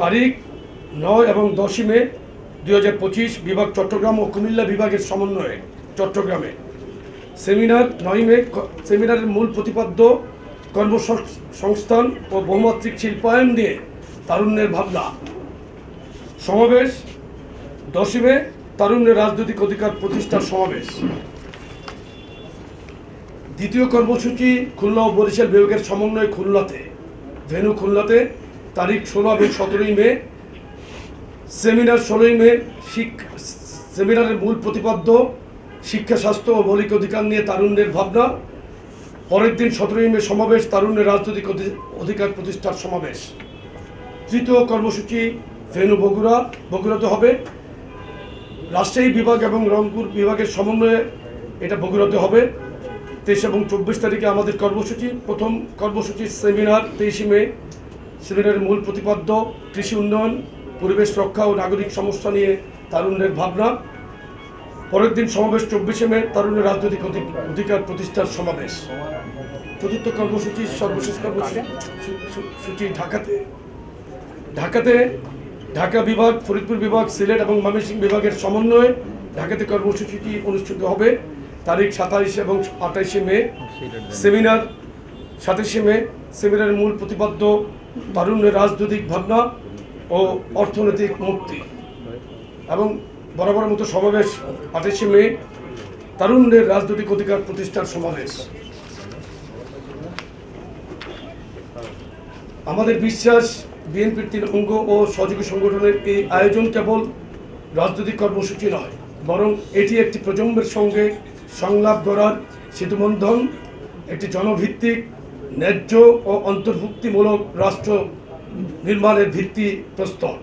তারিখ 9 এবং 10 মে 2025 বিভাগ চট্টগ্রাম ও কুমিল্লা বিভাগের সমন্বয়ে চট্টগ্রামে সেমিনার 9 মে। সেমিনারের মূল প্রতিপাদ্য কর্মসংস্থান ও বহুমাত্রিক শিল্পায়ন নিয়ে তারুণ্যের ভাবনা। সমাবেশ 10 মে তারুণ্যের রাজনৈতিক অধিকার প্রতিষ্ঠার সমাবেশ। দ্বিতীয় কর্মসূচি খুলনা ও বরিশাল বিভাগের সমন্বয়ে খুলনাতে, ভেন্যু খুলনাতে, তারিখ 16 এবং 17 মে। সেমিনার 16 মে। সেমিনারের মূল প্রতিপাদ্য শিক্ষা, স্বাস্থ্য ও মৌলিক অধিকার নিয়ে তারুণ্যের ভাবনা। পরের দিন 17 মে সমাবেশ, তারুণ্যের রাজনৈতিক অধিকার প্রতিষ্ঠার সমাবেশ। তৃতীয় কর্মসূচি ভেন্যু বগুড়াতে হবে। রাজশাহী বিভাগ এবং রংপুর বিভাগের সমন্বয়ে এটা বগুড়াতে হবে। 23 এবং 24 তারিখে আমাদের কর্মসূচি। প্রথম কর্মসূচি সেমিনার 23 মে। সেমিনারের মূল প্রতিপাদ্য কৃষি উন্নয়ন, পরিবেশ রক্ষা ও নাগরিক সমস্যা নিয়ে তারুণ্যের ভাবনা। পরের দিন সমাবেশ 24 মে, তারুণ্যের রাজনৈতিক অধিকার প্রতিষ্ঠার সমাবেশ। চতুর্থ কর্মসূচি সর্বশেষ কর্মসূচি ঢাকাতে ঢাকা বিভাগ, ফরিদপুর বিভাগ, সিলেট এবং ময়মনসিংহ বিভাগের সমন্বয়ে ঢাকাতে কর্মসূচিটি অনুষ্ঠিত হবে। তারিখ 27 এবং 28 মে। সেমিনার 27 মে। সেমিনারের মূল প্রতিপাদ্য তারুণ্যের রাজনৈতিক ভাবনা ও অর্থনৈতিক মুক্তি। এবং বরাবরের মতো সমাবেশ 28 মে, তারুণ্যের রাজনৈতিক অধিকার প্রতিষ্ঠার সমাবেশ। আমাদের বিশ্বাস, বিএনপির 3 অঙ্গ ও সহযোগী সংগঠনের এই আয়োজন কেবল রাজনৈতিক কর্মসূচি নয়, বরং এটি একটি প্রজন্মের সঙ্গে সংলাপ গড়ার সেতুবন্ধন, একটি জনভিত্তিক, ন্যায্য ও অন্তর্ভুক্তিমূলক রাষ্ট্র নির্মাণের ভিত্তি প্রস্তর।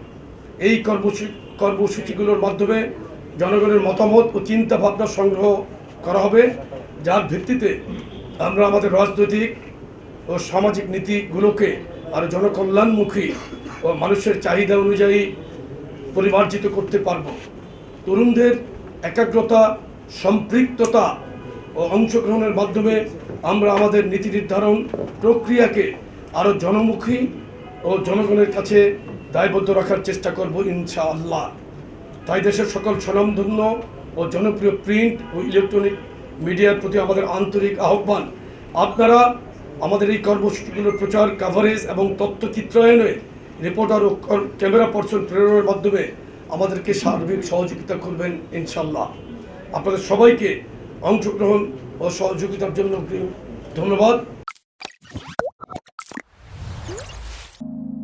এই কর্মসূচিগুলোর মাধ্যমে জনগণের মতামত ও চিন্তা ভাবনা সংগ্রহ করা হবে, যার ভিত্তিতে আমরা আমাদের রাজনৈতিক ও সামাজিক নীতিগুলোকে আরও জনকল্যাণমুখী ও মানুষের চাহিদা অনুযায়ী পরিমার্জিত করতে পারব। তরুণদের একাগ্রতা, সম্পৃক্ততা ও অংশগ্রহণের মাধ্যমে আমরা আমাদের নীতি নির্ধারণ প্রক্রিয়াকে আরও জনমুখী ও জনগণের কাছে দায়বদ্ধ রাখার চেষ্টা করব ইনশাআল্লাহ। তাই দেশের সকল স্বনামধন্য ও জনপ্রিয় প্রিন্ট ও ইলেকট্রনিক মিডিয়ার প্রতি আমাদের আন্তরিক আহ্বান, আপনারা আমাদের এই কর্মসূচিগুলোর প্রচার, কাভারেজ এবং তথ্যচিত্রায়নে রিপোর্টার ও ক্যামেরা পার্সন প্রেরণের মাধ্যমে আমাদেরকে সার্বিক সহযোগিতা করবেন ইনশাআল্লাহ। আপনাদের সবাইকে অংশগ্রহণ ও সহযোগিতার জন্য ধন্যবাদ।